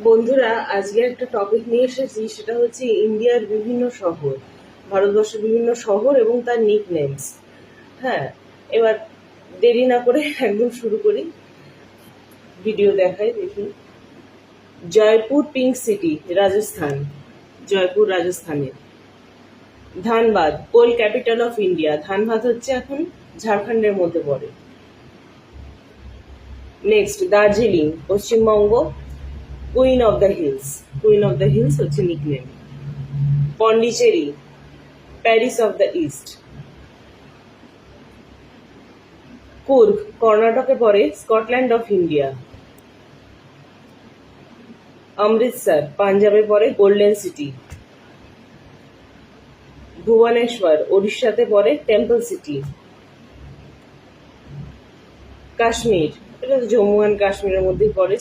বন্ধুরা, আজকে একটা টপিক নিয়ে এসেছি, সেটা হচ্ছে ইন্ডিয়ার বিভিন্ন শহর, ভারতবর্ষের বিভিন্ন শহর এবং তার নিক নেমস। হ্যাঁ, এবার দেরি না করে একদম শুরু করি। ভিডিও দেখাই, দেখুন। Jaipur pink city, Rajasthan. জয়পুর রাজস্থানে। Dhanbad, coal capital of India. Dhanbad হচ্ছে এখন ঝাড়খণ্ডের মধ্যে পড়ে। Next, Darjeeling, Paschimbanga. Queen of the hills. Queen of the hills হচ্ছে nickname. Pondicherry, Paris of the east. Coorg, কর্ণাটকে পড়ে, স্কটল্যান্ড অফ ইন্ডিয়া। অমৃতসর, পাঞ্জাবে পড়ে, গোল্ডেন সিটি। ভুবনেশ্বর, ওড়িশাতে পড়ে, টেম্পল সিটি। কাশ্মীর, এটা জম্মু অ্যান্ড কাশ্মীরের মধ্যেই পড়ে।